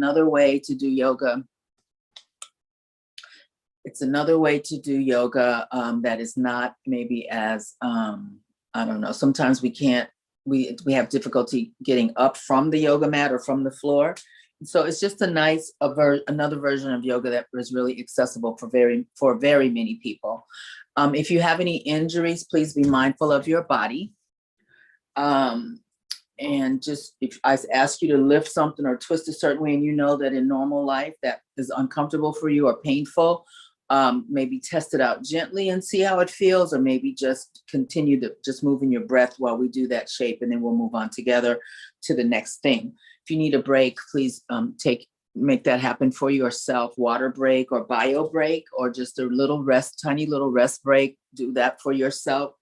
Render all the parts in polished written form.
another way to do yoga. It's another way to do yoga that is not maybe as, I don't know, sometimes we have difficulty getting up from the yoga mat or from the floor. So it's just a nice, another version of yoga that is really accessible for very many people. If you have any injuries, please be mindful of your body. And just, if I ask you to lift something or twist a certain way and you know that in normal life that is uncomfortable for you or painful, maybe test it out gently and see how it feels, or maybe just continue to just move in your breath while we do that shape, and then we'll move on together to the next thing. If you need a break, please make that happen for yourself. Water break or bio break, or just a little rest, tiny little rest break. Do that for yourself.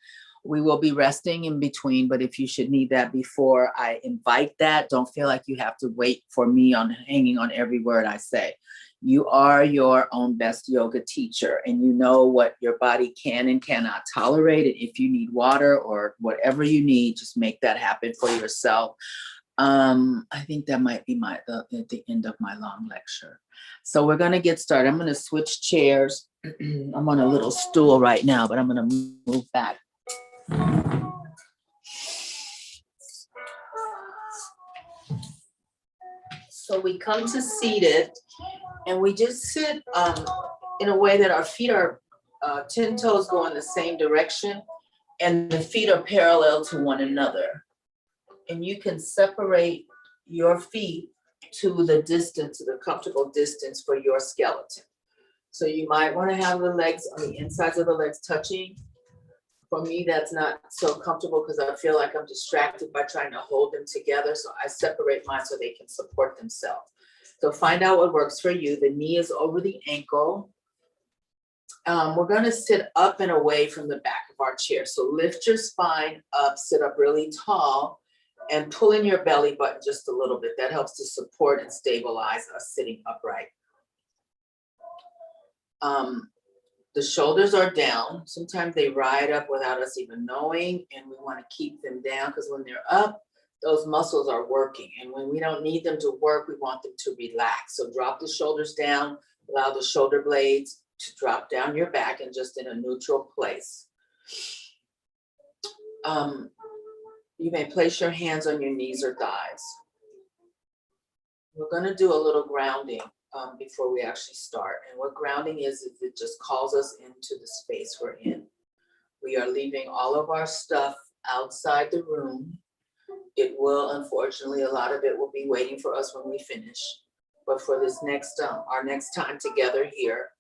We will be resting in between, but if you should need that before I invite that, don't feel like you have to wait for me hanging on every word I say. You are your own best yoga teacher, and you know what your body can and cannot tolerate. And if you need water or whatever you need, just make that happen for yourself. I think that might be at the end of my long lecture. So we're going to get started. I'm going to switch chairs. I'm on a little stool right now, but I'm going to move back. So we come to seated, and we just sit in a way that our feet are 10 toes go in the same direction, and the feet are parallel to one another. And you can separate your feet to the distance, to the comfortable distance for your skeleton. So you might want to have the legs on the insides of the legs touching. For me, that's not so comfortable because I feel like I'm distracted by trying to hold them together. So I separate mine so they can support themselves. So find out what works for you. The knee is over the ankle. We're going to sit up and away from the back of our chair. So lift your spine up, sit up really tall, and pull in your belly button just a little bit. That helps to support and stabilize us sitting upright. The shoulders are down. Sometimes they ride up without us even knowing, and we want to keep them down because when they're up, those muscles are working. And when we don't need them to work, we want them to relax. So drop the shoulders down, allow the shoulder blades to drop down your back and just in a neutral place. You may place your hands on your knees or thighs. We're going to do a little grounding before we actually start. And what grounding is it just calls us into the space we're in. We are leaving all of our stuff outside the room. It will, unfortunately, a lot of it will be waiting for us when we finish. But for this next, our next time together here,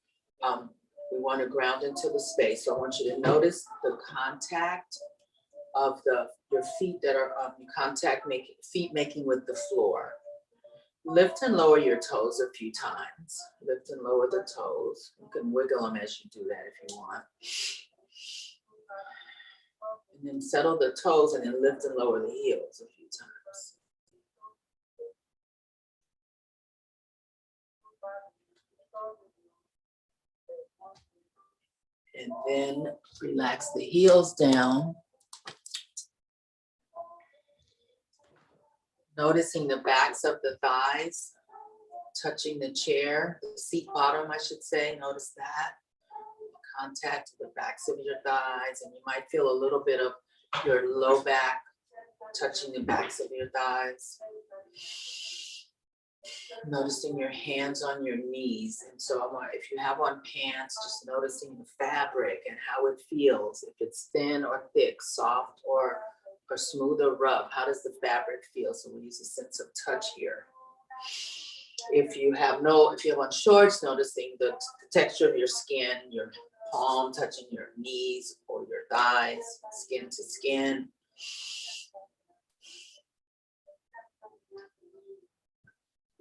we want to ground into the space. So I want you to notice the contact of your feet that are feet making with the floor. Lift and lower your toes a few times. Lift and lower the toes. You can wiggle them as you do that if you want. And then settle the toes and then lift and lower the heels a few times. And then relax the heels down. Noticing the backs of the thighs touching the chair, the seat bottom, I should say. Notice that. Contact to the backs of your thighs, and you might feel a little bit of your low back touching the backs of your thighs. Noticing your hands on your knees. And so if you have on pants, just noticing the fabric and how it feels. If it's thin or thick, soft or smooth or rough, how does the fabric feel? So we use a sense of touch here. If you have on shorts, noticing the texture of your skin, your palm touching your knees or your thighs, skin to skin.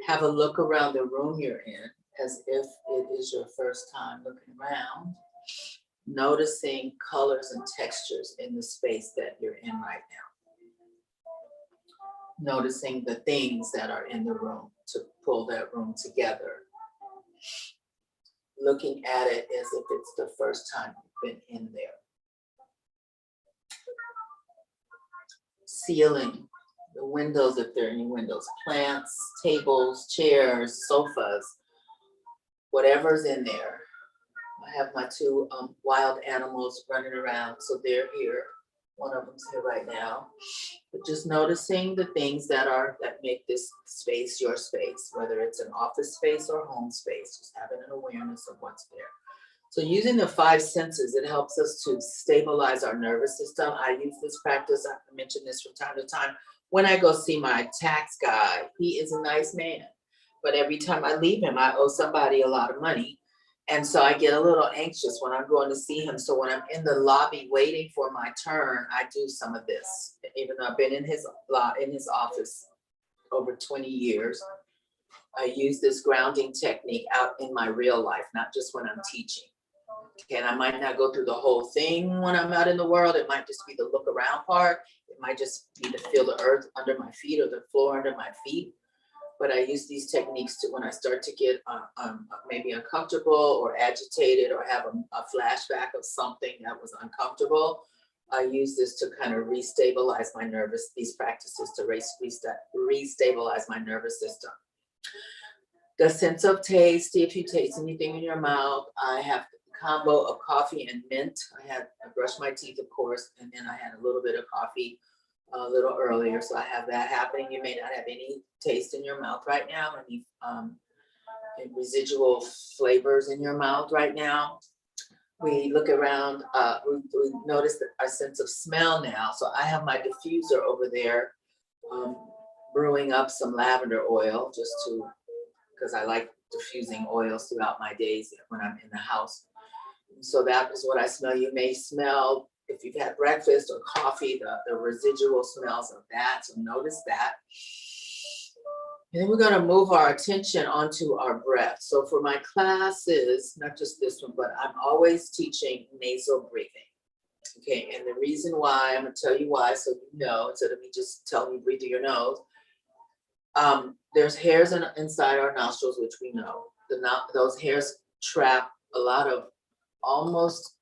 Have a look around the room you're in as if it is your first time looking around. Noticing colors and textures in the space that you're in right now. Noticing the things that are in the room to pull that room together. Looking at it as if it's the first time you've been in there. Sealing the windows, if there are any windows, plants, tables, chairs, sofas, whatever's in there. I have my two wild animals running around, so they're here. One of them's here right now. But just noticing the things that make this space your space, whether it's an office space or home space, just having an awareness of what's there. So using the 5 senses, it helps us to stabilize our nervous system. I use this practice, I mention this from time to time, when I go see my tax guy. He is a nice man, but every time I leave him, I owe somebody a lot of money. And so I get a little anxious when I'm going to see him. So when I'm in the lobby waiting for my turn, I do some of this. Even though I've been in his office over 20 years, I use this grounding technique out in my real life, not just when I'm teaching. Okay, and I might not go through the whole thing when I'm out in the world. It might just be the look around part. It might just be to feel the earth under my feet or the floor under my feet. But I use these techniques to when I start to get maybe uncomfortable or agitated or have a flashback of something that was uncomfortable. I use this to kind of restabilize my these practices to restabilize my nervous system. The sense of taste, see if you taste anything in your mouth. I have a combo of coffee and mint. I brushed my teeth, of course, and then I had a little bit of coffee a little earlier, so I have that happening. You may not have any taste in your mouth right now, any residual flavors in your mouth right now. We look around, we notice that our sense of smell now. So I have my diffuser over there brewing up some lavender oil because I like diffusing oils throughout my days when I'm in the house. So that is what I smell. You may smell, if you've had breakfast or coffee, the residual smells of that, so notice that. And then we're gonna move our attention onto our breath. So for my classes, not just this one, but I'm always teaching nasal breathing. Okay, and the reason why, I'm gonna tell you why, so you know, instead of me just telling you breathe through your nose. There's hairs inside our nostrils, which we know. Those hairs trap a lot of almost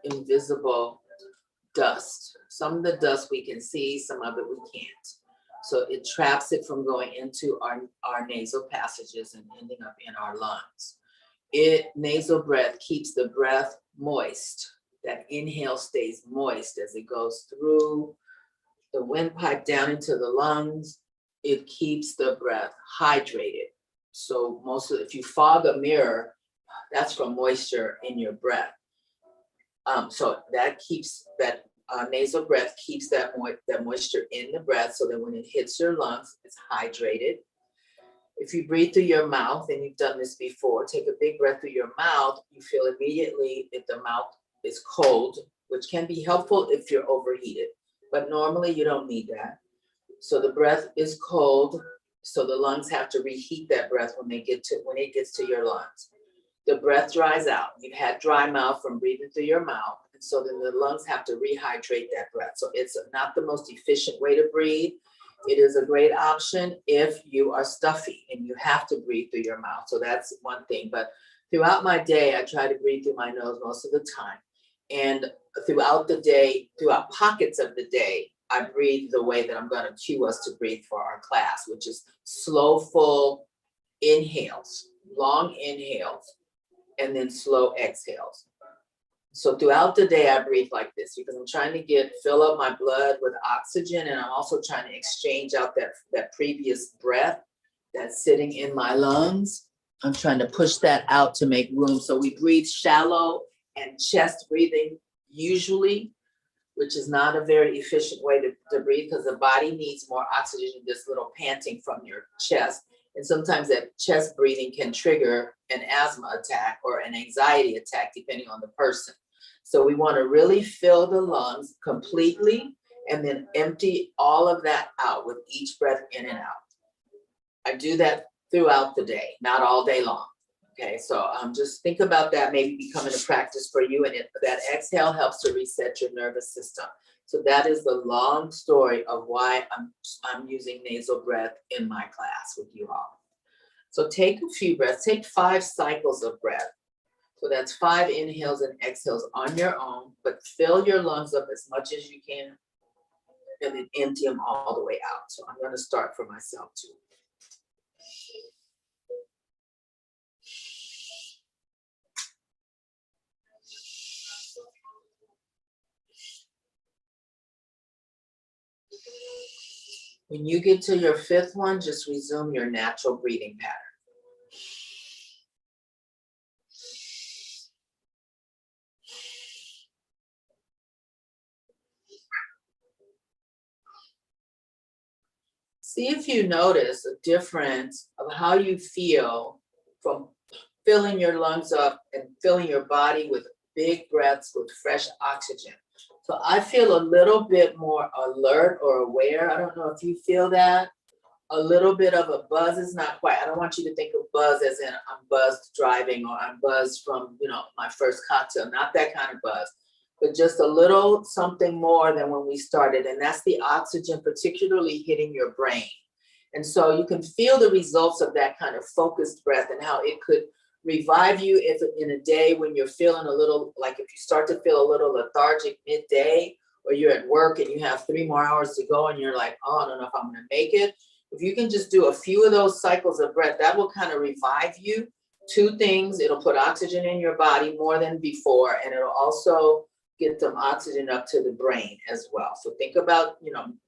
invisible dust. Some of the dust we can see, some of it we can't. So it traps it from going into our nasal passages and ending up in our lungs. Nasal breath keeps the breath moist. That inhale stays moist as it goes through the windpipe down into the lungs. It keeps the breath hydrated. So if you fog a mirror, that's from moisture in your breath. So that keeps that nasal breath keeps that moisture in the breath, so that when it hits your lungs, it's hydrated. If you breathe through your mouth, and you've done this before, take a big breath through your mouth, you feel immediately if the mouth is cold, which can be helpful if you're overheated, but normally you don't need that. So the breath is cold, so the lungs have to reheat that breath when it gets to your lungs. The breath dries out. You've had dry mouth from breathing through your mouth, and so then the lungs have to rehydrate that breath. So it's not the most efficient way to breathe. It is a great option if you are stuffy and you have to breathe through your mouth. So that's one thing. But throughout my day, I try to breathe through my nose most of the time. And throughout the day, throughout pockets of the day, I breathe the way that I'm going to cue us to breathe for our class, which is slow, full inhales, long inhales, and then slow exhales. So throughout the day, I breathe like this because I'm trying to fill up my blood with oxygen, and I'm also trying to exchange out that previous breath that's sitting in my lungs. I'm trying to push that out to make room. So we breathe shallow and chest breathing usually, which is not a very efficient way to breathe because the body needs more oxygen than this little panting from your chest. And sometimes that chest breathing can trigger an asthma attack or an anxiety attack, depending on the person. So we want to really fill the lungs completely and then empty all of that out with each breath in and out. I do that throughout the day, not all day long. Okay, so just think about that maybe becoming a practice for you, and that exhale helps to reset your nervous system. So that is the long story of why I'm using nasal breath in my class with you all. So take a few breaths, take 5 cycles of breath. So that's 5 inhales and exhales on your own, but fill your lungs up as much as you can and then empty them all the way out. So I'm going to start for myself too. When you get to your fifth one, just resume your natural breathing pattern. See if you notice a difference of how you feel from filling your lungs up and filling your body with big breaths with fresh oxygen. So I feel a little bit more alert or aware. I don't know if you feel that. A little bit of a buzz is not quite. I don't want you to think of buzz as in I'm buzzed driving or I'm buzzed from, my first cocktail. Not that kind of buzz, but just a little something more than when we started. And that's the oxygen particularly hitting your brain. And so you can feel the results of that kind of focused breath and how it could revive you if in a day when you're feeling a little, like if you start to feel a little lethargic midday, or you're at work and you have 3 more hours to go and you're like, oh, I don't know if I'm going to make it. If you can just do a few of those cycles of breath, that will kind of revive you. 2 things, it'll put oxygen in your body more than before, and it'll also get some oxygen up to the brain as well. So think about,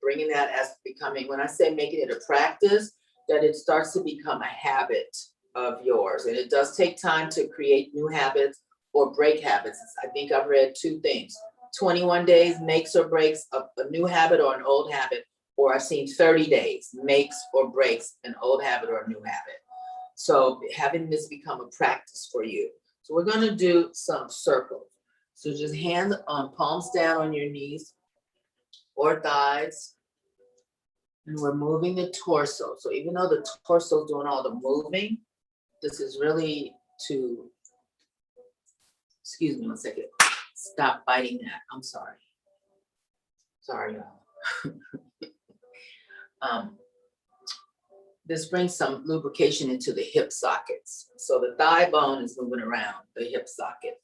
bringing that as becoming, when I say making it a practice, that it starts to become a habit of yours. And it does take time to create new habits or break habits. I think I've read 2 things. 21 days makes or breaks a new habit or an old habit, or I've seen 30 days makes or breaks an old habit or a new habit. So having this become a practice for you. So we're going to do some circles. So just hands on, palms down on your knees or thighs. And we're moving the torso. So even though the torso is doing all the moving, this is really to, excuse me 1 second, stop biting that. I'm sorry. Sorry, y'all. This brings some lubrication into the hip sockets. So the thigh bone is moving around the hip socket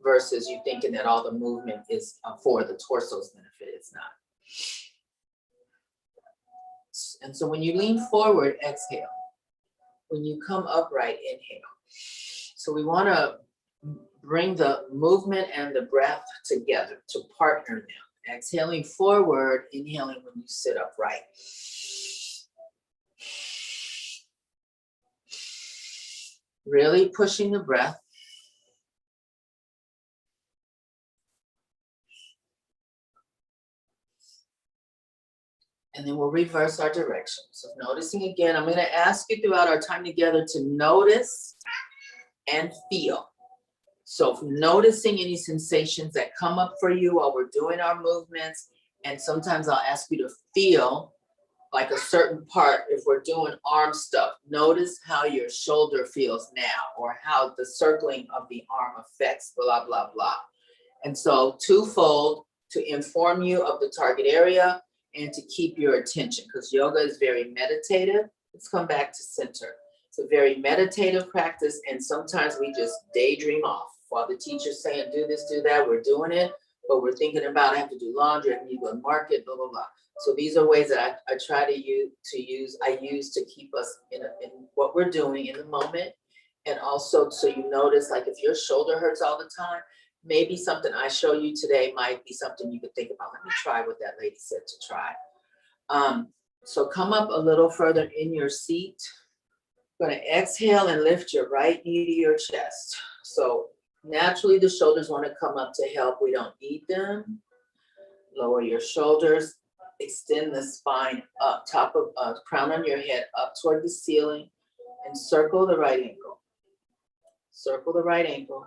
versus you thinking that all the movement is for the torso's benefit. It's not. And so when you lean forward, exhale. When you come upright, inhale. So we want to bring the movement and the breath together to partner them. Exhaling forward, inhaling when you sit upright. Really pushing the breath. And then we'll reverse our direction. So noticing again, I'm going to ask you throughout our time together to notice and feel. So noticing any sensations that come up for you while we're doing our movements. And sometimes I'll ask you to feel like a certain part. If we're doing arm stuff, notice how your shoulder feels now, or how the circling of the arm affects blah, blah, blah. And so twofold, to inform you of the target area and to keep your attention, because yoga is very meditative. Let's come back to center. It's a very meditative practice, and sometimes we just daydream off. While the teacher's saying, do this, do that, we're doing it, but we're thinking about, I have to do laundry, I need to go to market, blah, blah, blah. So these are ways that I try to use to keep us in what we're doing in the moment. And also, so you notice, like if your shoulder hurts all the time, maybe something I show you today might be something you could think about. Let me try what that lady said to try. So come up a little further in your seat. Going to exhale and lift your right knee to your chest. So naturally the shoulders want to come up to help. We don't need them. Lower your shoulders. Extend the spine up, top of crown on your head, up toward the ceiling, and circle the right ankle. Circle the right ankle.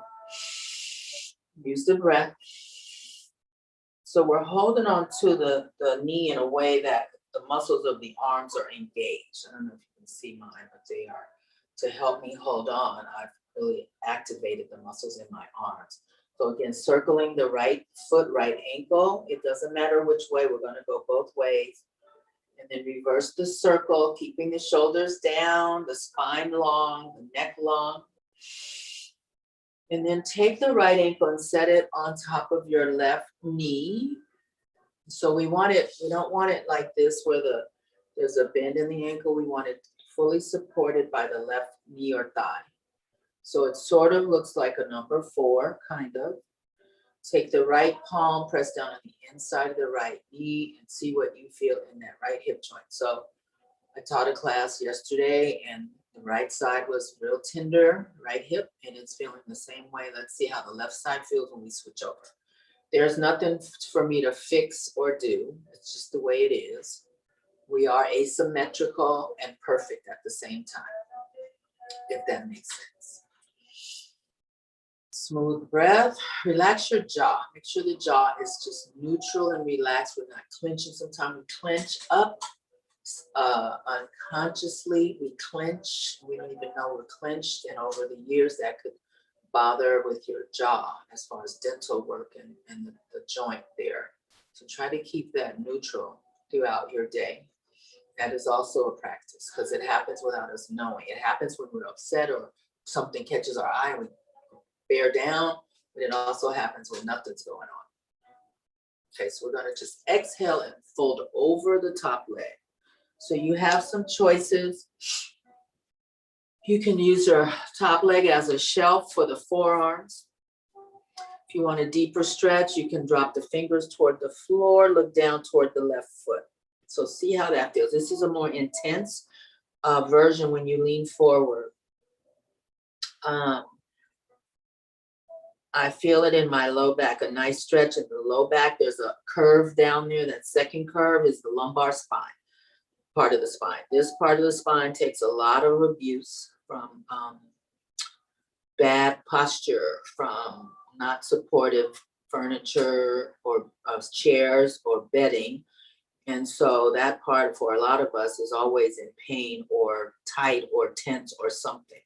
Use the breath. So we're holding on to the knee in a way that the muscles of the arms are engaged. I don't know if you can see mine, but they are. To help me hold on, I've really activated the muscles in my arms. So again, circling the right foot, right ankle. It doesn't matter which way, we're going to go both ways. And then reverse the circle, keeping the shoulders down, the spine long, the neck long. And then take the right ankle and set it on top of your left knee. So we don't want it like this where there's a bend in the ankle. We want it fully supported by the left knee or thigh. So it sort of looks like a number 4, kind of. Take the right palm, press down on the inside of the right knee and see what you feel in that right hip joint. So I taught a class yesterday and the right side was real tender, right hip, and it's feeling the same way. Let's see how the left side feels when we switch over. There's nothing for me to fix or do. It's just the way it is. We are asymmetrical and perfect at the same time, if that makes sense. Smooth breath. Relax your jaw. Make sure the jaw is just neutral and relaxed. We're not clenching. Sometimes we clench up unconsciously. We clench. We don't even know we're clenched. And over the years, that could bother with your jaw as far as dental work and the joint there. So try to keep that neutral throughout your day. That is also a practice because it happens without us knowing. It happens when we're upset or something catches our eye and we bear down, but it also happens when nothing's going on. Okay, so we're gonna just exhale and fold over the top leg. So you have some choices. You can use your top leg as a shelf for the forearms. If you want a deeper stretch, you can drop the fingers toward the floor, look down toward the left foot. So see how that feels. This is a more intense version when you lean forward. I feel it in my low back, a nice stretch in the low back. There's a curve down there. That second curve is the lumbar spine, part of the spine. This part of the spine takes a lot of abuse from bad posture, from not supportive furniture or chairs or bedding. And so that part for a lot of us is always in pain or tight or tense or something.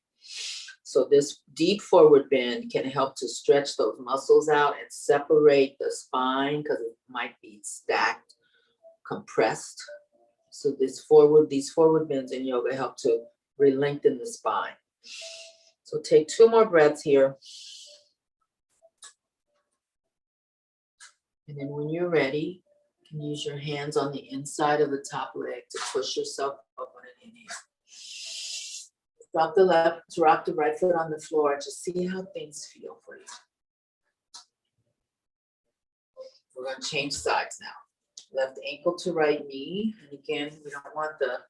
So this deep forward bend can help to stretch those muscles out and separate the spine because it might be stacked, compressed. So these forward bends in yoga help to re-lengthen the spine. So take 2 more breaths here. And then when you're ready, you can use your hands on the inside of the top leg to push yourself up on an inhale. Drop the right foot on the floor and just see how things feel for you. We're going to change sides now. Left ankle to right knee. And again, we don't want the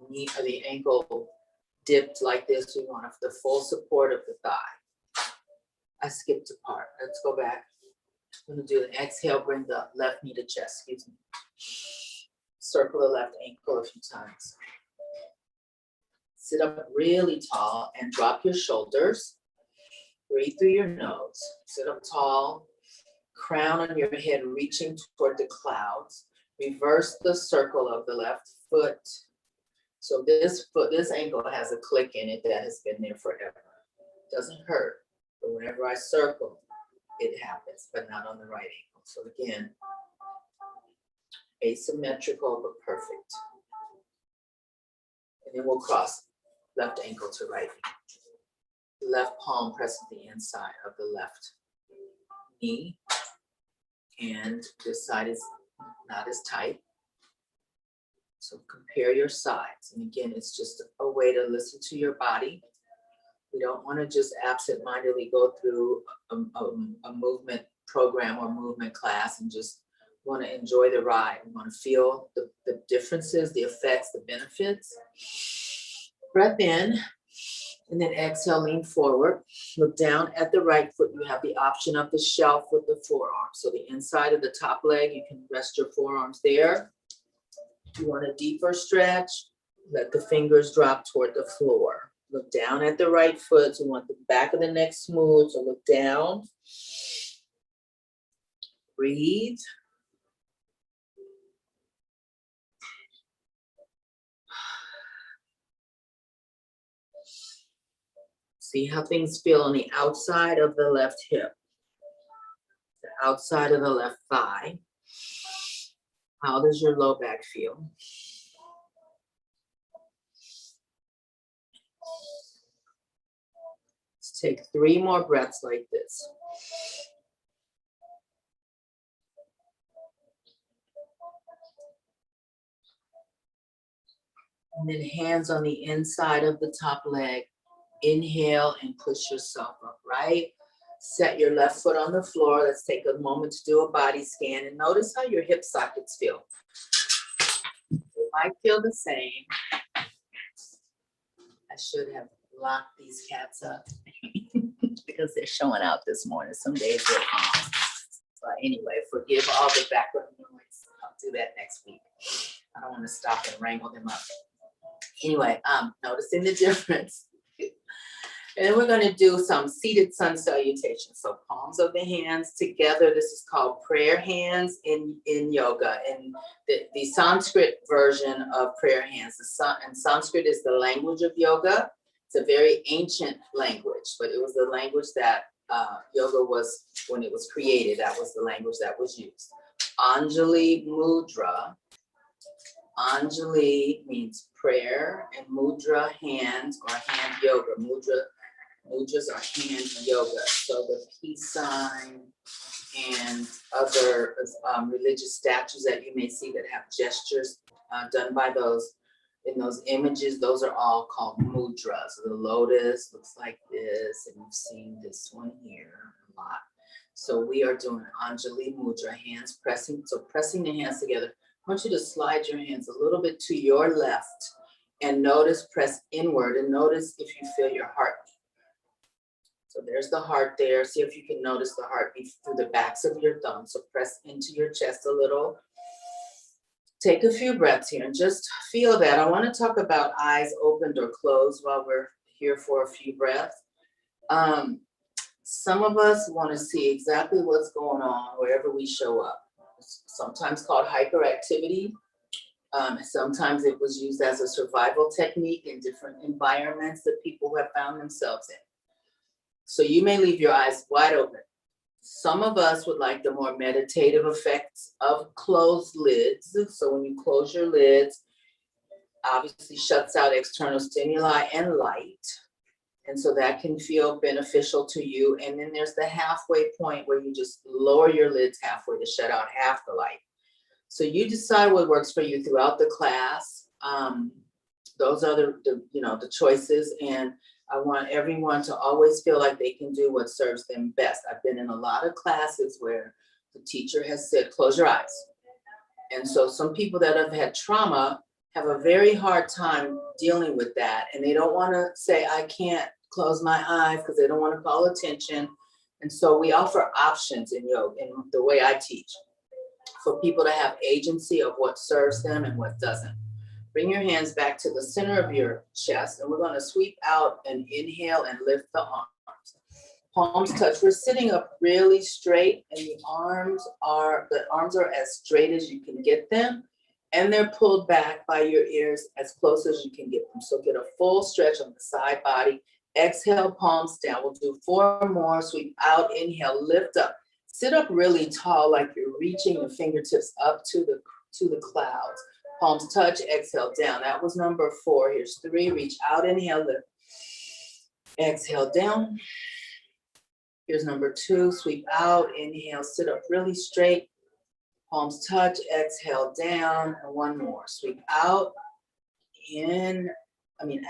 knee or the ankle dipped like this. We want the full support of the thigh. I skipped a part. Let's go back. I'm going to do an exhale, bring the left knee to chest. Excuse me. Circle the left ankle a few times. Sit up really tall and drop your shoulders. Breathe through your nose. Sit up tall. Crown on your head reaching toward the clouds. Reverse the circle of the left foot. So this ankle has a click in it that has been there forever. Doesn't hurt, but whenever I circle, it happens, but not on the right ankle. So again, asymmetrical but perfect. And then we'll cross left ankle to right knee. Left palm presses the inside of the left knee. And this side is not as tight. So compare your sides. And again, it's just a way to listen to your body. We don't want to just absent-mindedly go through a movement program or movement class and just want to enjoy the ride. We want to feel the differences, the effects, the benefits. Breath in, and then exhale, lean forward. Look down at the right foot. You have the option of the shelf with the forearm. So the inside of the top leg, you can rest your forearms there. If you want a deeper stretch, let the fingers drop toward the floor. Look down at the right foot. So you want the back of the neck smooth. So look down. Breathe. See how things feel on the outside of the left hip, the outside of the left thigh. How does your low back feel? Let's take 3 more breaths like this. And then hands on the inside of the top leg. Inhale and push yourself up, right? Set your left foot on the floor. Let's take a moment to do a body scan and notice how your hip sockets feel. It might feel the same. I should have locked these cats up because they're showing out this morning. Some days they're calm. But anyway, forgive all the background noise. I'll do that next week. I don't want to stop and wrangle them up. Anyway, noticing the difference. And then we're going to do some seated sun salutation. So palms of the hands together. This is called prayer hands in yoga. And the Sanskrit version of prayer hands. And Sanskrit is the language of yoga. It's a very ancient language, but it was the language that yoga was, when it was created, that was the language that was used. Anjali Mudra. Anjali means prayer, and mudra, hands, or hand yoga. Mudras are hand yoga. So the peace sign and other religious statues that you may see that have gestures done by those, in those images, those are all called mudras. So the lotus looks like this, and you've seen this one here a lot. So we are doing Anjali Mudra, hands pressing. So pressing the hands together. I want you to slide your hands a little bit to your left and notice, press inward, and notice if you feel your heartbeat. So there's the heart there. See if you can notice the heartbeat through the backs of your thumbs. So press into your chest a little. Take a few breaths here and just feel that. I want to talk about eyes opened or closed while we're here for a few breaths. Some of us want to see exactly what's going on wherever we show up. It's sometimes called hyperactivity. Sometimes it was used as a survival technique in different environments that people have found themselves in. So you may leave your eyes wide open. Some of us would like the more meditative effects of closed lids. So when you close your lids, obviously shuts out external stimuli and light. And so that can feel beneficial to you. And then there's the halfway point where you just lower your lids halfway to shut out half the light. So you decide what works for you throughout the class. Those are the choices. And I want everyone to always feel like they can do what serves them best. I've been in a lot of classes where the teacher has said, close your eyes. And so some people that have had trauma have a very hard time dealing with that. And they don't want to say, I can't close my eyes, because they don't want to call attention. And so we offer options in yoga, in the way I teach, for people to have agency of what serves them and what doesn't. Bring your hands back to the center of your chest, and we're going to sweep out and inhale and lift the arms. Palms touch. We're sitting up really straight, and the arms are as straight as you can get them, and they're pulled back by your ears as close as you can get them. So get a full stretch on the side body. Exhale, palms down. We'll do 4 more. Sweep out, inhale, lift up. Sit up really tall, like you're reaching the fingertips up to the clouds. Palms touch, exhale down. That was number 4. Here's 3. Reach out, inhale, lift. Exhale down. Here's number 2. Sweep out, inhale, sit up really straight. Palms touch, exhale down. And 1 more. Sweep out,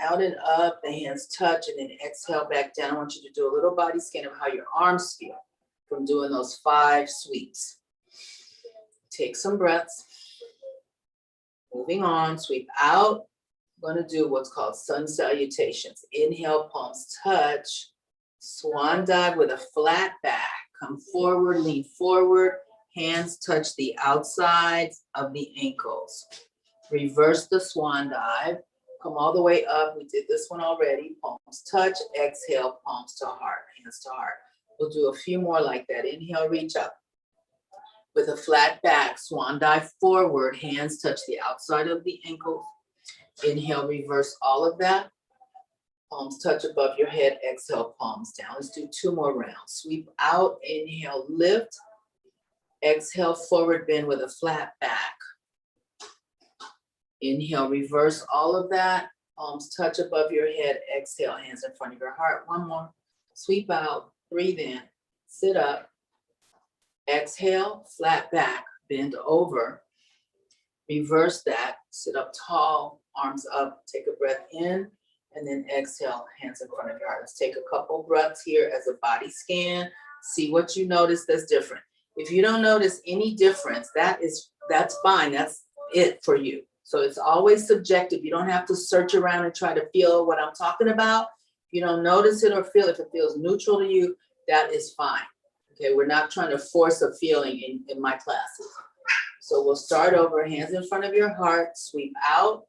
out and up. The hands touch, and then exhale back down. I want you to do a little body scan of how your arms feel from doing those 5 sweeps. Take some breaths. Moving on, sweep out. I'm going to do what's called sun salutations. Inhale, palms touch. Swan dive with a flat back. Come forward, lean forward. Hands touch the outsides of the ankles. Reverse the swan dive. Come all the way up. We did this one already. Palms touch. Exhale, palms to heart, hands to heart. We'll do a few more like that. Inhale, reach up. With a flat back, swan dive forward, hands touch the outside of the ankles. Inhale, reverse all of that. Palms touch above your head, exhale, palms down. Let's do 2 more rounds. Sweep out, inhale, lift. Exhale, forward bend with a flat back. Inhale, reverse all of that. Palms touch above your head, exhale, hands in front of your heart. 1 more. Sweep out, breathe in, sit up. Exhale, flat back, bend over. Reverse that, sit up tall, arms up, take a breath in, and then exhale, hands in front of your heart. Let's take a couple breaths here as a body scan. See what you notice that's different. If you don't notice any difference, that's fine. That's it for you. So it's always subjective. You don't have to search around and try to feel what I'm talking about. If you don't notice it or feel, if it feels neutral to you, that is fine. Okay, we're not trying to force a feeling in my classes. So we'll start over, hands in front of your heart, sweep out.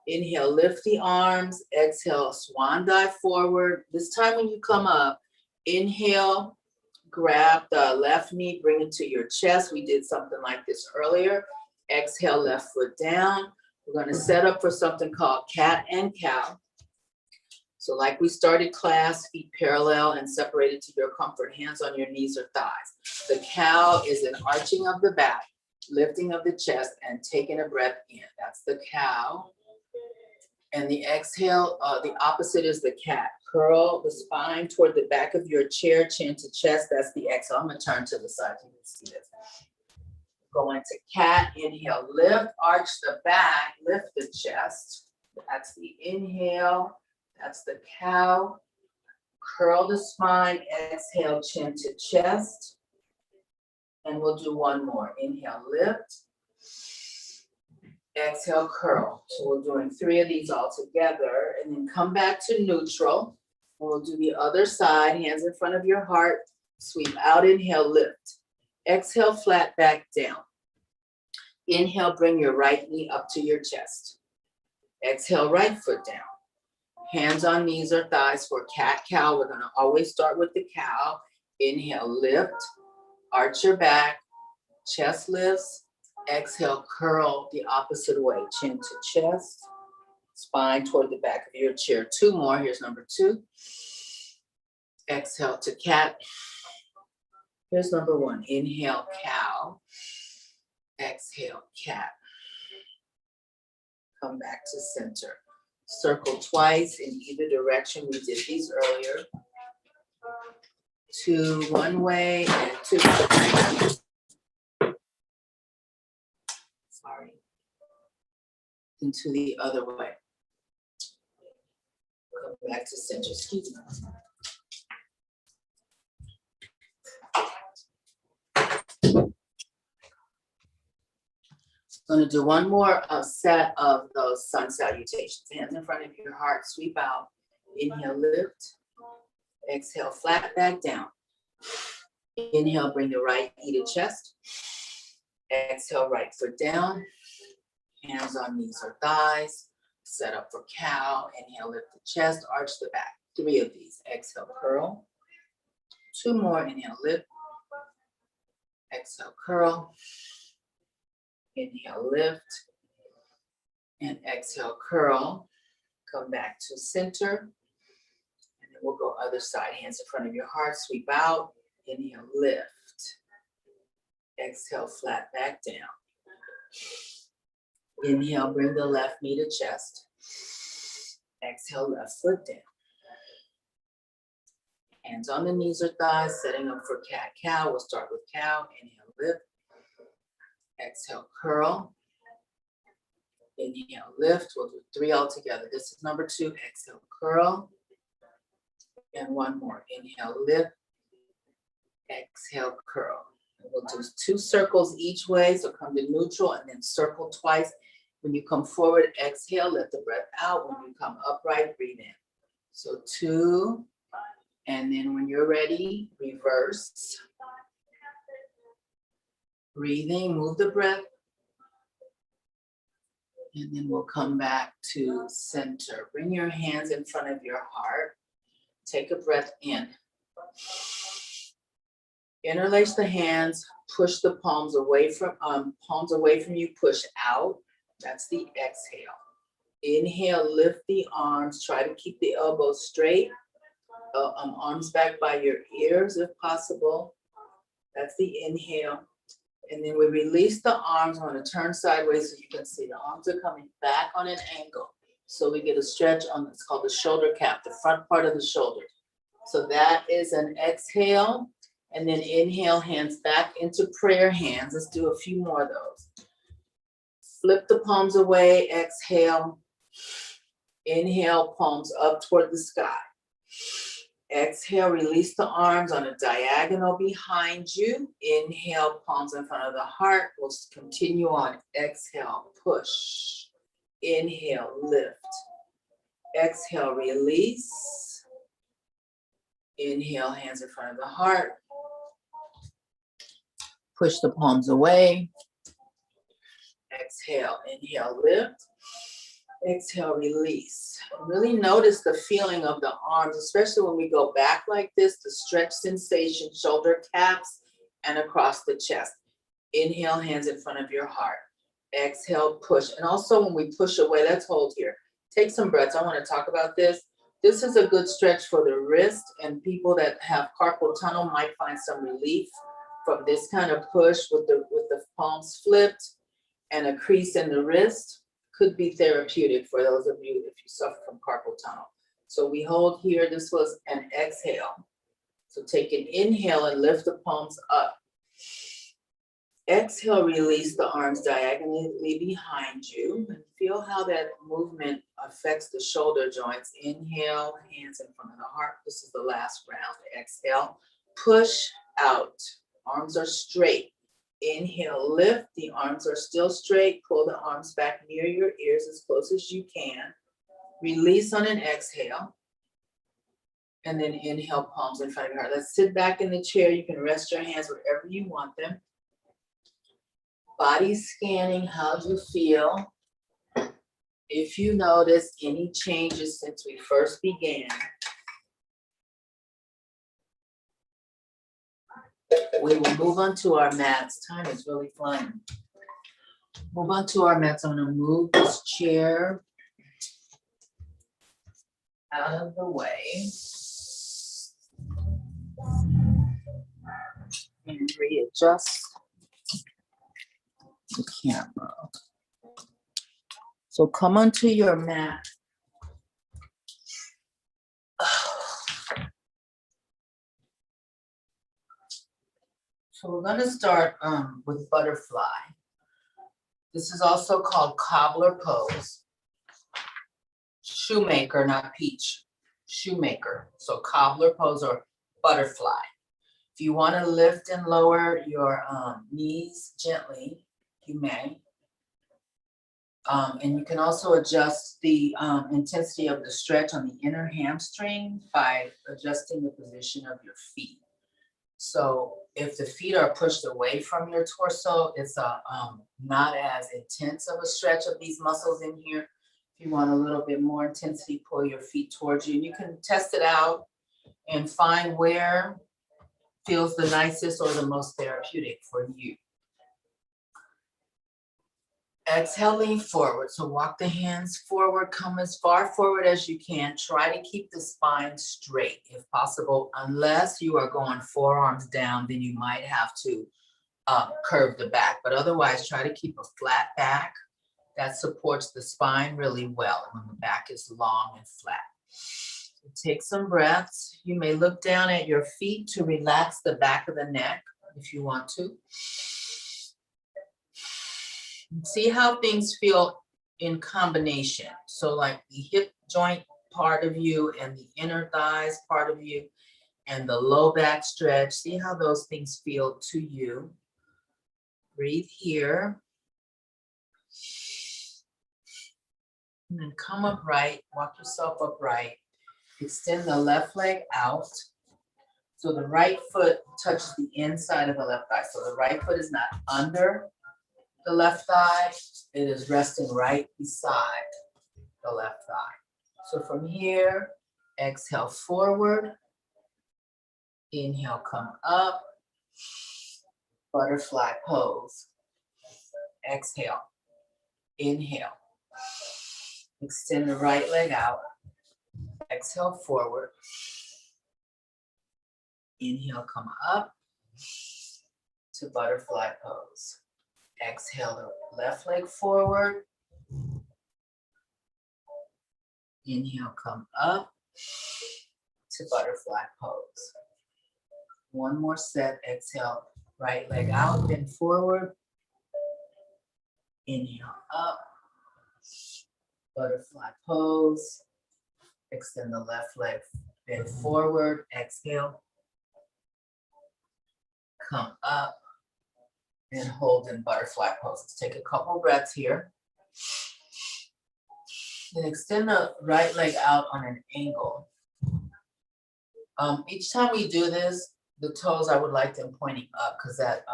Inhale, lift the arms. Exhale, swan dive forward. This time when you come up, inhale, grab the left knee, bring it to your chest. We did something like this earlier. Exhale, left foot down. We're going to set up for something called cat and cow. So like we started class, feet parallel and separated to your comfort, hands on your knees or thighs. The cow is an arching of the back, lifting of the chest, and taking a breath in. That's the cow. And the exhale, the opposite is the cat. Curl the spine toward the back of your chair, chin to chest. That's the exhale. I'm going to turn to the side so you can see this. Go into cat, inhale, lift, arch the back, lift the chest. That's the inhale. That's the cow. Curl the spine, exhale, chin to chest. And we'll do one more. Inhale, lift. Exhale, curl. So we're doing 3 of these all together. And then come back to neutral. And we'll do the other side, hands in front of your heart. Sweep out, inhale, lift. Exhale, flat back down. Inhale, bring your right knee up to your chest. Exhale, right foot down. Hands on knees or thighs for cat, cow. We're gonna always start with the cow. Inhale, lift, arch your back, chest lifts. Exhale, curl the opposite way, chin to chest, spine toward the back of your chair. 2 more, here's number 2. Exhale to cat. Here's number 1, inhale, cow. Exhale, cat. Come back to center. Circle twice in either direction. We did these earlier. 2 one way and 2. Sorry. Into the other way. Come back to center. Excuse me. I'm going to do one more set of those sun salutations. Hands in front of your heart, sweep out. Inhale, lift. Exhale, flat back down. Inhale, bring the right knee to chest. Exhale, right foot down. Hands on knees or thighs. Set up for cow. Inhale, lift the chest, arch the back. 3 of these. Exhale, curl. 2 more. Inhale, lift. Exhale, curl. Inhale, lift, and exhale, curl. Come back to center, and then we'll go other side. Hands in front of your heart, sweep out. Inhale, lift. Exhale, flat back down. Inhale, bring the left knee to chest. Exhale, left foot down. Hands on the knees or thighs, setting up for cat, cow. We'll start with cow. Inhale, lift. Exhale, curl. Inhale, lift. We'll do 3 all together. This is number 2. Exhale, curl. And 1 more. Inhale, lift. Exhale, curl. And we'll do 2 circles each way. So come to neutral and then circle twice. When you come forward, exhale, let the breath out. When you come upright, breathe in. So 2. And then when you're ready, reverse. Breathing, move the breath. And then we'll come back to center. Bring your hands in front of your heart. Take a breath in. Interlace the hands, push the palms away from you, push out. That's the exhale. Inhale, lift the arms. Try to keep the elbows straight. Arms back by your ears if possible. That's the inhale. And then we release the arms. I'm going to turn sideways so you can see the arms are coming back on an angle. So we get a stretch on, it's called the shoulder cap, the front part of the shoulder. So that is an exhale. And then inhale, hands back into prayer hands. Let's do a few more of those. Flip the palms away, exhale. Inhale, palms up toward the sky. Exhale, release the arms on a diagonal behind you. Inhale, palms in front of the heart. We'll continue on. Exhale, push. Inhale, lift. Exhale, release. Inhale, hands in front of the heart. Push the palms away. Exhale, inhale, lift. Exhale, release. Really notice the feeling of the arms, especially when we go back like this, the stretch sensation, shoulder caps, and across the chest. Inhale, hands in front of your heart. Exhale, push. And also when we push away, let's hold here. Take some breaths. I want to talk about this. This is a good stretch for the wrist, and people that have carpal tunnel might find some relief from this kind of push with the palms flipped and a crease in the wrist. Could be therapeutic for those of you if you suffer from carpal tunnel. So we hold here. This was an exhale. So take an inhale and lift the palms up. Exhale, release the arms diagonally behind you and feel how that movement affects the shoulder joints. Inhale, hands in front of the heart. This is the last round. Exhale, push out. Arms are straight. Inhale, lift. The arms are still straight. Pull the arms back near your ears as close as you can. Release on an exhale. And then inhale, palms in front of your heart. Let's sit back in the chair. You can rest your hands wherever you want them. Body scanning, how you feel. If you notice any changes since we first began. We will move on to our mats. Time is really flying. Move on to our mats. I'm going to move this chair out of the way and readjust the camera. So come onto your mat. So we're going to start with butterfly. This is also called cobbler pose. Shoemaker, not peach. Shoemaker. So cobbler pose or butterfly. If you want to lift and lower your knees gently, you may. And you can also adjust the intensity of the stretch on the inner hamstring by adjusting the position of your feet. So if the feet are pushed away from your torso, it's not as intense of a stretch of these muscles in here. If you want a little bit more intensity, pull your feet towards you. And you can test it out and find where feels the nicest or the most therapeutic for you. Exhale, lean forward. So walk the hands forward, come as far forward as you can. Try to keep the spine straight if possible, unless you are going forearms down, then you might have to curve the back. But otherwise, try to keep a flat back that supports the spine really well when the back is long and flat. So take some breaths. You may look down at your feet to relax the back of the neck if you want to. See how things feel in combination. So like the hip joint part of you and the inner thighs part of you and the low back stretch. See how those things feel to you. Breathe here. And then come upright, walk yourself upright. Extend the left leg out. So the right foot touches the inside of the left thigh. So the right foot is not under the left thigh, it is resting right beside the left thigh. So from here, exhale forward, inhale, come up, butterfly pose. Exhale, inhale, extend the right leg out, exhale forward, inhale, come up to butterfly pose. Exhale the left leg forward. Inhale, come up to butterfly pose. One more set. Exhale, right leg out, bend forward. Inhale up, butterfly pose. Extend the left leg, bend forward, exhale. Come up and hold in butterfly pose. Let's take a couple breaths here. Then extend the right leg out on an angle. Each time we do this, the toes, I would like them pointing up because that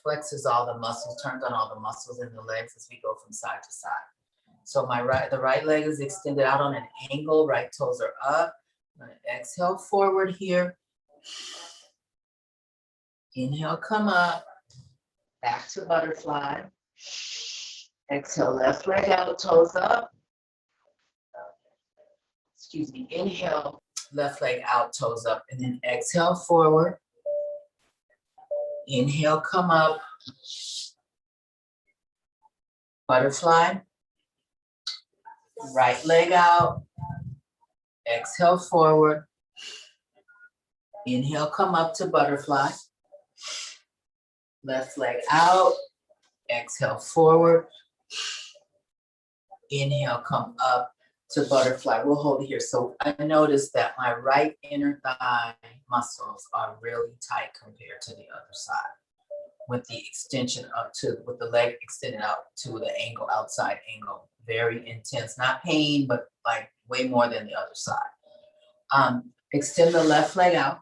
flexes all the muscles, turns on all the muscles in the legs as we go from side to side. So the right leg is extended out on an angle, right toes are up. I'm gonna exhale forward here. Inhale, come up, back to butterfly. Exhale, left leg out, toes up. Excuse me, inhale, left leg out, toes up, and then exhale forward. Inhale, come up. Butterfly. Right leg out. Exhale forward. Inhale, come up to butterfly. Left leg out. Exhale forward. Inhale, come up to butterfly. We'll hold it here. So I noticed that my right inner thigh muscles are really tight compared to the other side, with the extension up to, with the leg extended out to the angle, outside angle. Very intense, not pain, but like way more than the other side. Extend the left leg out.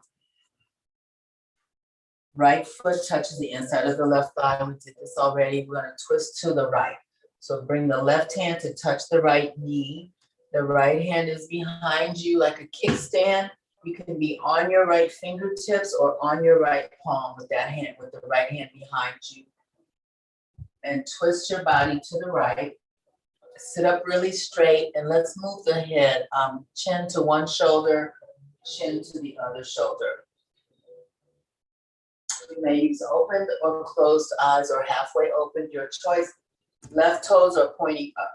Right foot touches the inside of the left thigh. We did this already. We're gonna twist to the right. So bring the left hand to touch the right knee. The right hand is behind you like a kickstand. You can be on your right fingertips or on your right palm with that hand, with the right hand behind you. And twist your body to the right. Sit up really straight and let's move the head, chin to one shoulder, chin to the other shoulder. You may use open or closed eyes or halfway open, your choice. Left toes are pointing up.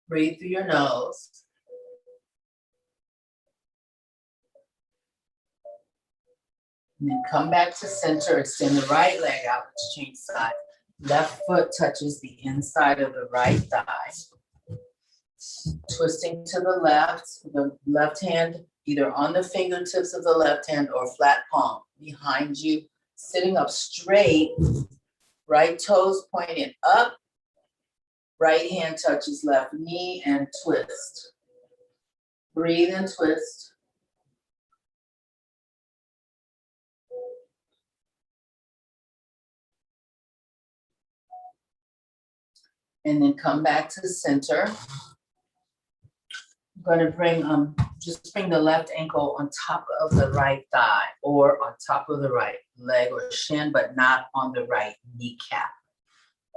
Breathe through your nose. And then come back to center, extend the right leg out, let's change side. Left foot touches the inside of the right thigh. Twisting to the left hand either on the fingertips of the left hand or flat palm behind you. Sitting up straight, right toes pointed up. Right hand touches left knee and twist. Breathe and twist. And then come back to center. I'm going to bring, just bring the left ankle on top of the right thigh or on top of the right leg or shin, but not on the right kneecap.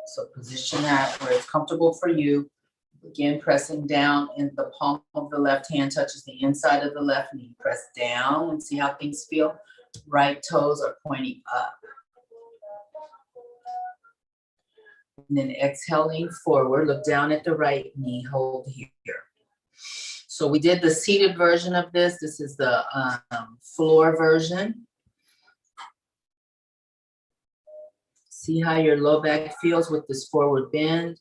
So position that where it's comfortable for you. Again, pressing down, and the palm of the left hand touches the inside of the left knee. Press down and see how things feel. Right toes are pointing up. And then exhaling forward, look down at the right knee, hold here. So we did the seated version of this. This is the floor version. See how your low back feels with this forward bend.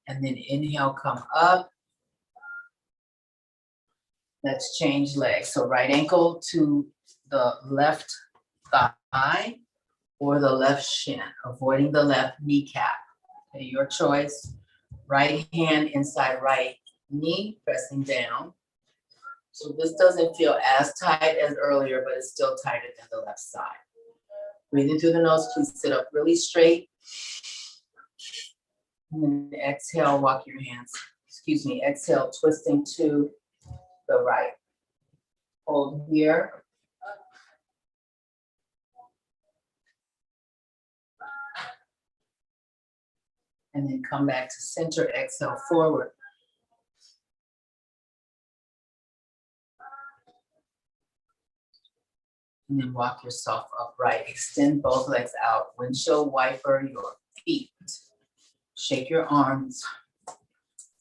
And then inhale, come up. Let's change legs. So right ankle to the left thigh or the left shin, avoiding the left kneecap. Okay, your choice. Right hand inside right knee, pressing down. So this doesn't feel as tight as earlier, but it's still tighter than the left side. Breathing through the nose, please sit up really straight. And then exhale, walk your hands, exhale, twisting to the right. Hold here. And then come back to center, exhale forward. And then walk yourself upright. Extend both legs out. Windshield wiper your feet. Shake your arms.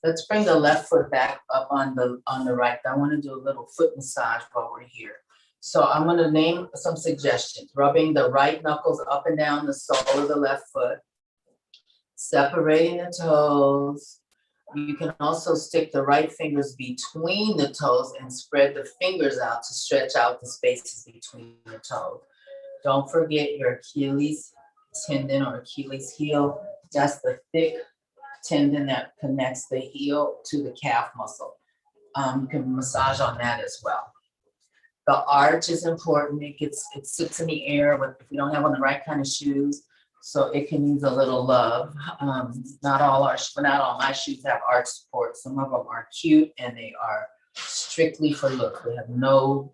Let's bring the left foot back up on the right. I want to do a little foot massage while we're here. So I'm going to name some suggestions. Rubbing the right knuckles up and down the sole of the left foot. Separating the toes. You can also stick the right fingers between the toes and spread the fingers out to stretch out the spaces between the toes. Don't forget your Achilles tendon or Achilles heel. That's the thick tendon that connects the heel to the calf muscle. You can massage on that as well. The arch is important. It sits in the air if you don't have on the right kind of shoes, so it can use a little love. Not all my shoes have arch support. Some of them are cute and they are strictly for look. They have no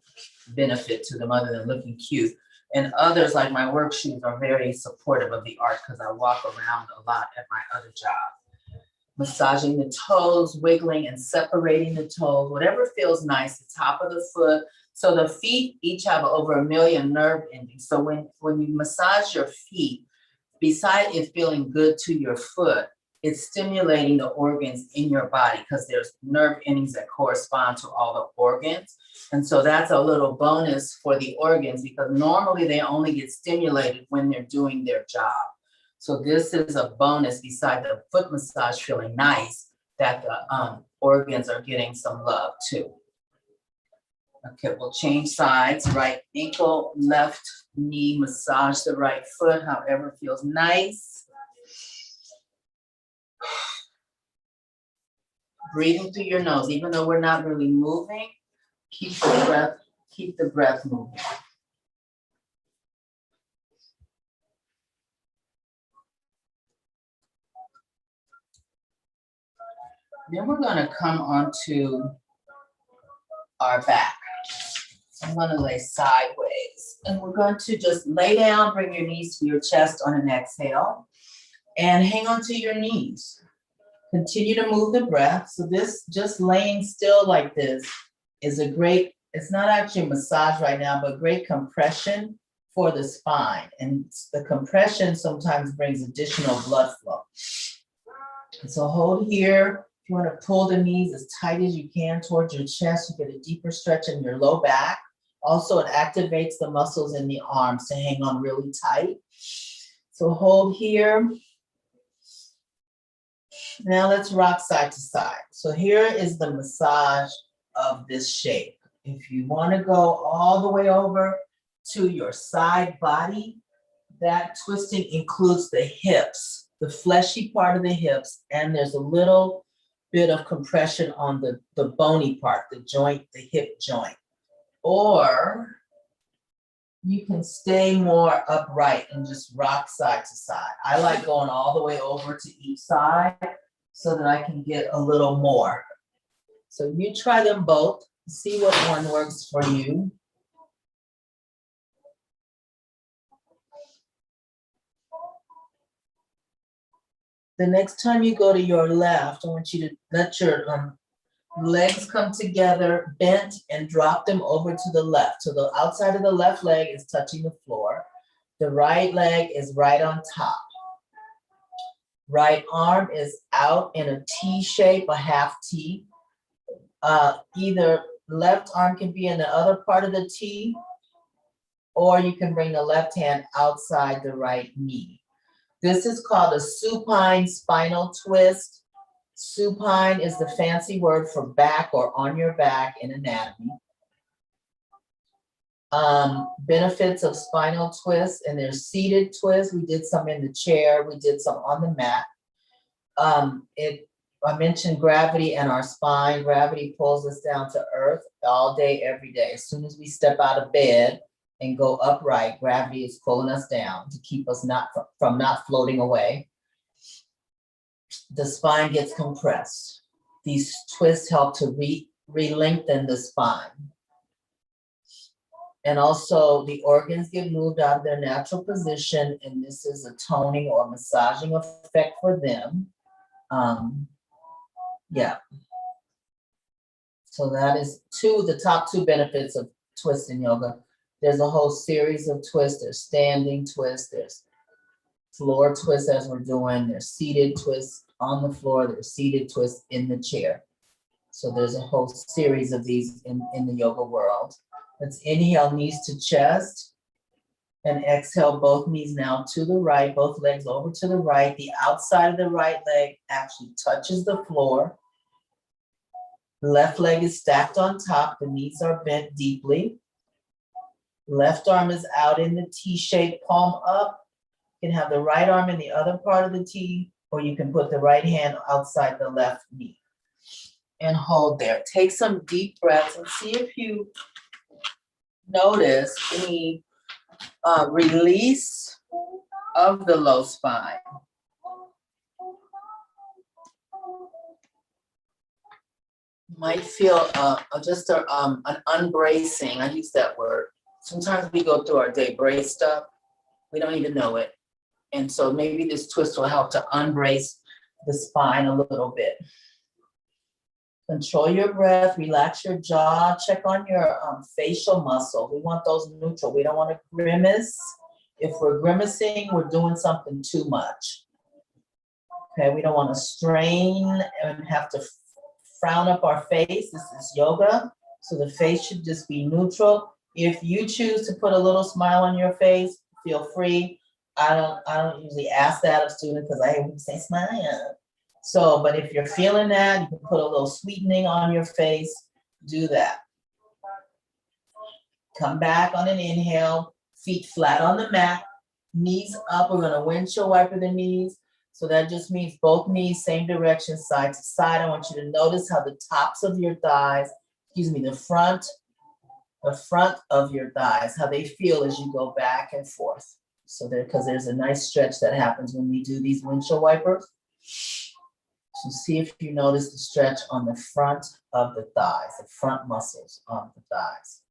benefit to them other than looking cute. And others, like my work shoes, are very supportive of the arch because I walk around a lot at my other job. Massaging the toes, wiggling and separating the toes, whatever feels nice, the top of the foot. So the feet each have over 1 million nerve endings. So when you massage your feet, besides it feeling good to your foot, it's stimulating the organs in your body because there's nerve endings that correspond to all the organs. And so that's a little bonus for the organs because normally they only get stimulated when they're doing their job. So this is a bonus beside the foot massage feeling nice that the organs are getting some love too. Okay, we'll change sides. Right ankle, left knee, massage the right foot, however feels nice. Breathing through your nose, even though we're not really moving, keep the breath moving. Then we're going to come onto our back. I'm going to lay sideways and we're going to just lay down, bring your knees to your chest on an exhale and hang on to your knees. Continue to move the breath. So this just laying still like this is a great, it's not actually a massage right now, but great compression for the spine. And the compression sometimes brings additional blood flow. So hold here. If you want to pull the knees as tight as you can towards your chest, you get a deeper stretch in your low back. Also, it activates the muscles in the arms to hang on really tight. So hold here. Now let's rock side to side. So here is the massage of this shape. If you want to go all the way over to your side body, that twisting includes the hips, the fleshy part of the hips, and there's a little bit of compression on the bony part, the joint, the hip joint. Or you can stay more upright and just rock side to side. I like going all the way over to each side so that I can get a little more. So you try them both, see what one works for you. The next time you go to your left, I want you to let your legs come together, bent, and drop them over to the left. So the outside of the left leg is touching the floor. The right leg is right on top. Right arm is out in a T shape, a half T. Either left arm can be in the other part of the T, or you can bring the left hand outside the right knee. This is called a supine spinal twist. Supine is the fancy word for back or on your back in anatomy. Benefits of spinal twists, and there's seated twists. We did some in the chair. We did some on the mat. I mentioned gravity and our spine. Gravity pulls us down to earth all day, every day. As soon as we step out of bed and go upright, gravity is pulling us down to keep us from not floating away. The spine gets compressed. These twists help to re-lengthen the spine. And also the organs get moved out of their natural position, and this is a toning or massaging effect for them. Yeah. So that is the top two benefits of twist in yoga. There's a whole series of twists. There's standing twists, there's floor twists as we're doing, there's seated twists. on the floor, there's seated twist in the chair. So there's a whole series of these in the yoga world. Let's inhale, knees to chest, and exhale, both knees now to the right, both legs over to the right. The outside of the right leg actually touches the floor. The left leg is stacked on top, the knees are bent deeply. Left arm is out in the T shape, palm up. You can have the right arm in the other part of the T, or you can put the right hand outside the left knee. And hold there. Take some deep breaths and see if you notice any release of the low spine. You might feel just an unbracing. I use that word. Sometimes we go through our day braced up. We don't even know it. And so maybe this twist will help to unbrace the spine a little bit. Control your breath, relax your jaw, check on your facial muscle. We want those neutral. We don't want to grimace. If we're grimacing, we're doing something too much. Okay, we don't want to strain and have to frown up our face. This is yoga, so the face should just be neutral. If you choose to put a little smile on your face, feel free. I don't usually ask that of students because I hate when you say smile. So, but if you're feeling that, you can put a little sweetening on your face, do that. Come back on an inhale, feet flat on the mat, knees up. We're gonna windshield wiper the knees. So that just means both knees, same direction, side to side. I want you to notice how the tops of your thighs, the front of your thighs, how they feel as you go back and forth. So because there's a nice stretch that happens when we do these windshield wipers. So see if you notice the stretch on the front of the thighs, the front muscles of the thighs.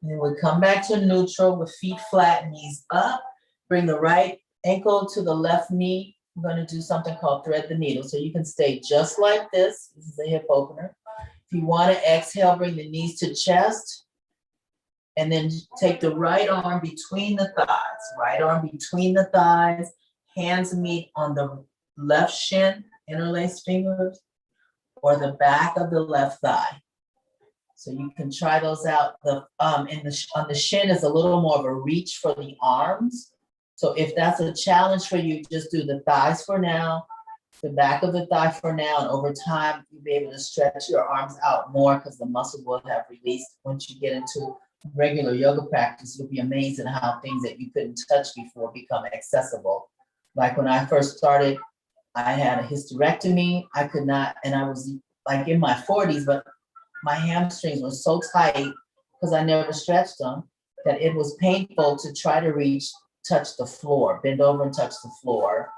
And then we come back to neutral with feet flat, knees up. Bring the right ankle to the left knee. We're going to do something called thread the needle. So you can stay just like this. This is a hip opener. If you want to exhale, bring the knees to chest. And then take the right arm between the thighs. Right arm between the thighs. Hands meet on the left shin, interlaced fingers, or the back of the left thigh. So you can try those out. On the shin is a little more of a reach for the arms. So if that's a challenge for you, just do the thighs for now, the back of the thigh for now, and over time, you'll be able to stretch your arms out more because the muscle will have released. Once you get into regular yoga practice, you'll be amazed at how things that you couldn't touch before become accessible. Like when I first started, I had a hysterectomy. I could not, and I was like in my 40s, but my hamstrings were so tight because I never stretched them that it was painful to try to touch the floor, bend over and touch the floor.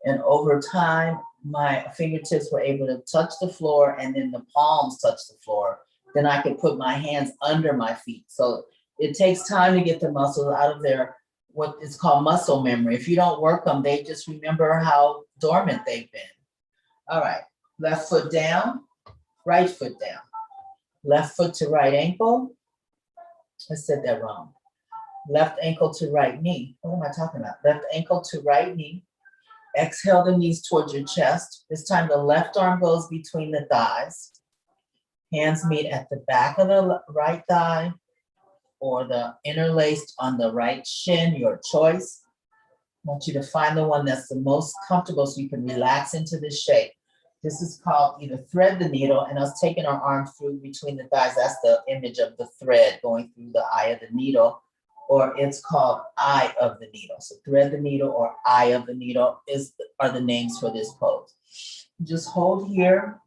And over time, my fingertips were able to touch the floor and then the palms touch the floor. Then I could put my hands under my feet. So it takes time to get the muscles out of their, what is called muscle memory. If you don't work them, they just remember how dormant they've been. All right, left foot down, right foot down. Left foot to right ankle. I said that wrong. Left ankle to right knee. What am I talking about? Left ankle to right knee. Exhale the knees towards your chest. This time the left arm goes between the thighs. Hands meet at the back of the right thigh or the interlaced on the right shin, your choice. I want you to find the one that's the most comfortable so you can relax into this shape. This is called either thread the needle, and us taking our arm through between the thighs. That's the image of the thread going through the eye of the needle, or it's called eye of the needle. So thread the needle or eye of the needle are the names for this pose. Just hold here.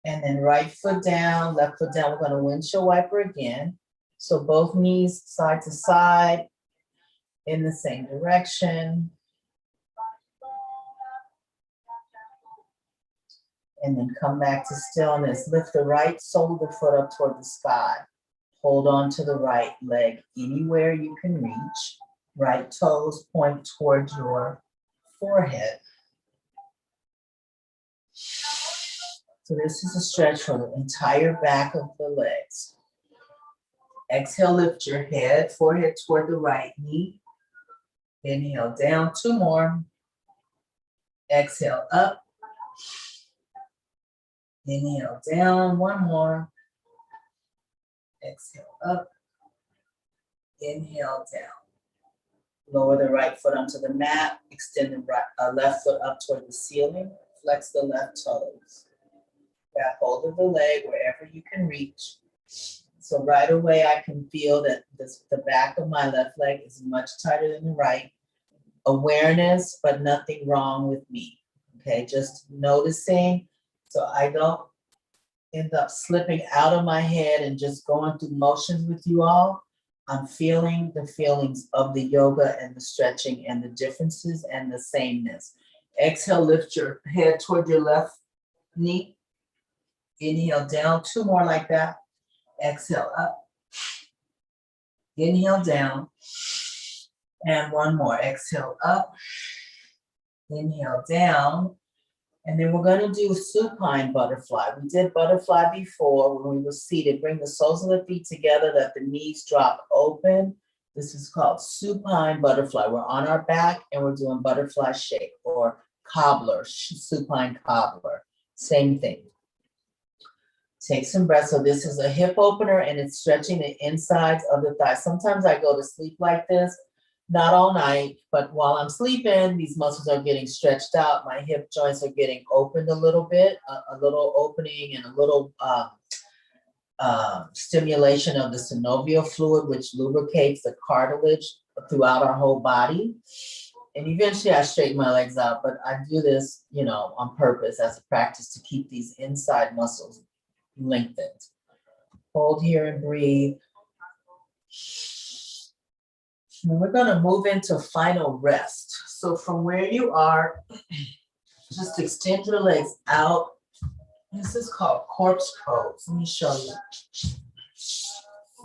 And then right foot down, left foot down. We're going to windshield wiper again. So both knees side to side in the same direction. And then come back to stillness. Lift the right sole of the foot up toward the sky. Hold on to the right leg anywhere you can reach. Right toes point towards your forehead. So this is a stretch for the entire back of the legs. Exhale, lift your head, forehead toward the right knee. Inhale down, 2 more. Exhale up. Inhale down, 1 more. Exhale up. Inhale down. Lower the right foot onto the mat. Extend the left foot up toward the ceiling. Flex the left toes. Grab hold of the leg wherever you can reach. So right away, I can feel that the back of my left leg is much tighter than the right. Awareness, but nothing wrong with me. Okay, just noticing so I don't end up slipping out of my head and just going through motions with you all. I'm feeling the feelings of the yoga and the stretching and the differences and the sameness. Exhale, lift your head toward your left knee. Inhale down, 2 more like that. Exhale up. Inhale down. And 1 more. Exhale up. Inhale down. And then we're going to do supine butterfly. We did butterfly before when we were seated. Bring the soles of the feet together, let the knees drop open. This is called supine butterfly. We're on our back and we're doing butterfly shape or cobbler, supine cobbler. Same thing. Take some breath. So this is a hip opener and it's stretching the insides of the thighs. Sometimes I go to sleep like this, not all night, but while I'm sleeping, these muscles are getting stretched out. My hip joints are getting opened a little bit, a little opening and a little stimulation of the synovial fluid, which lubricates the cartilage throughout our whole body. And eventually I straighten my legs out, but I do this, on purpose as a practice to keep these inside muscles lengthened. Hold here and breathe. And we're going to move into final rest. So from where you are, just extend your legs out. This is called corpse pose. Let me show you.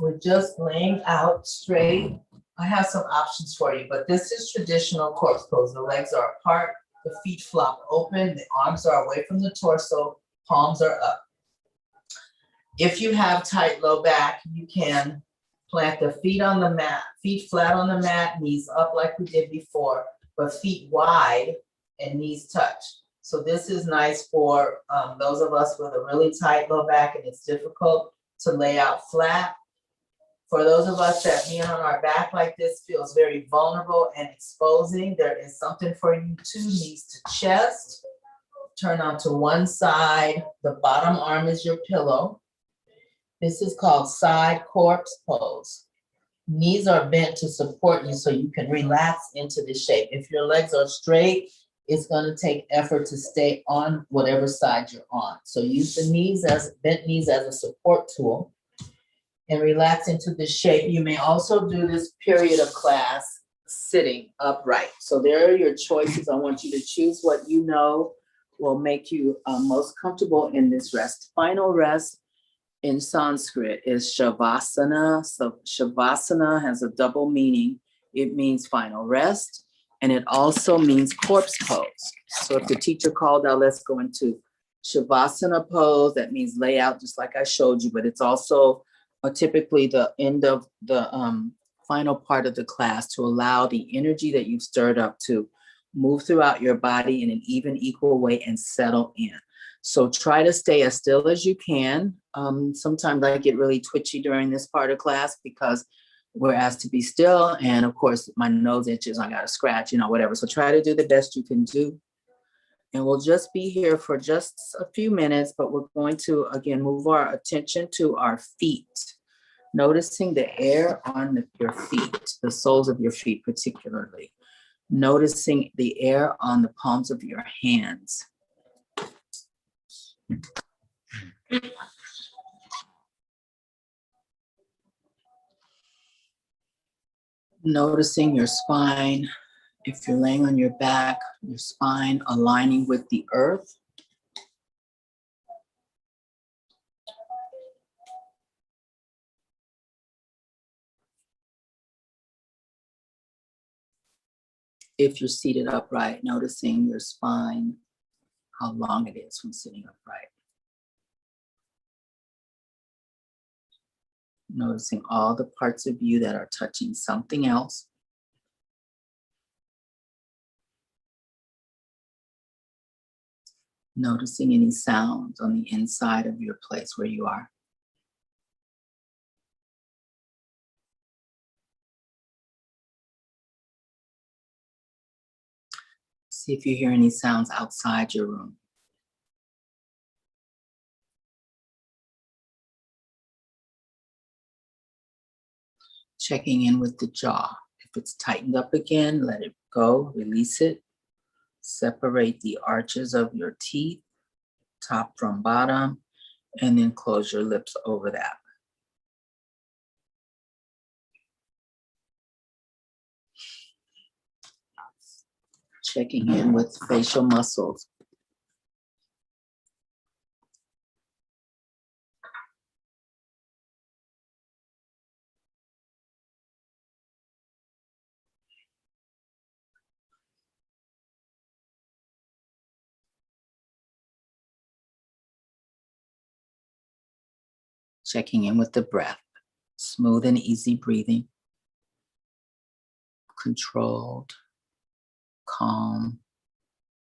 We're just laying out straight. I have some options for you, but this is traditional corpse pose. The legs are apart, the feet flop open, the arms are away from the torso, palms are up. If you have tight low back, you can plant the feet on the mat, feet flat on the mat, knees up like we did before, but feet wide and knees touch. So this is nice for those of us with a really tight low back and it's difficult to lay out flat. For those of us that being on our back like this feels very vulnerable and exposing, there is something for you too. Knees to chest, turn onto one side. The bottom arm is your pillow. This is called side corpse pose. Knees are bent to support you so you can relax into the shape. If your legs are straight, it's going to take effort to stay on whatever side you're on. So use the knees bent knees as a support tool and relax into the shape. You may also do this period of class sitting upright. So there are your choices. I want you to choose what you know will make you most comfortable in this rest. Final rest in Sanskrit is Shavasana. So Shavasana has a double meaning. It means final rest, and it also means corpse pose. So if the teacher called out, let's go into Shavasana pose, that means lay out just like I showed you, but it's also typically the end of the final part of the class to allow the energy that you've stirred up to move throughout your body in an even, equal way and settle in. So try to stay as still as you can. Sometimes I get really twitchy during this part of class because we're asked to be still. And of course, my nose itches, I got to scratch, whatever. So try to do the best you can do. And we'll just be here for just a few minutes, but we're going to, again, move our attention to our feet. Noticing the air on your feet, the soles of your feet particularly. Noticing the air on the palms of your hands. Noticing your spine. If you're laying on your back, your spine aligning with the earth. If you're seated upright, noticing your spine, how long it is from sitting upright. Noticing all the parts of you that are touching something else. Noticing any sounds on the inside of your place where you are. See if you hear any sounds outside your room. Checking in with the jaw. If it's tightened up again, let it go, release it. Separate the arches of your teeth, top from bottom, and then close your lips over that. Checking in with facial muscles. Checking in with the breath. Smooth and easy breathing. Controlled, calm,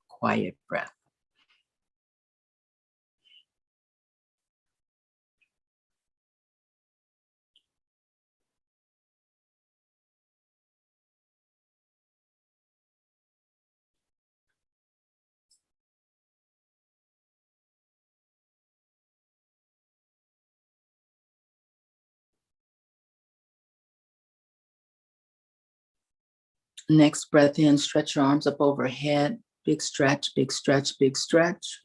quiet breath. Next breath in, stretch your arms up overhead. Big stretch, big stretch, big stretch.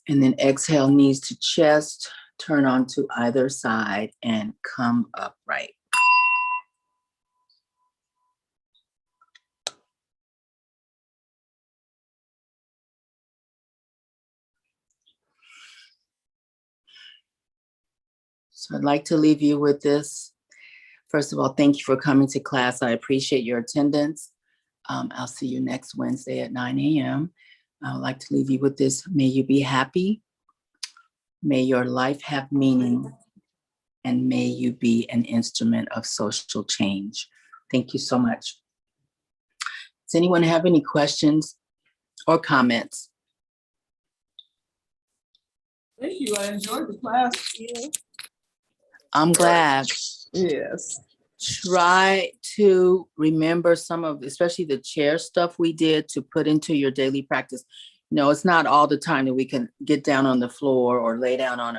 And then exhale, knees to chest, turn onto either side and come upright. So I'd like to leave you with this. First of all, thank you for coming to class. I appreciate your attendance. I'll see you next Wednesday at 9 a.m. I would like to leave you with this. May you be happy. May your life have meaning. And may you be an instrument of social change. Thank you so much. Does anyone have any questions or comments? Thank you. I enjoyed the class. Yeah. I'm glad. Yes. Try to remember some of, especially the chair stuff we did, to put into your daily practice. You know, it's not all the time that we can get down on the floor or lay down on a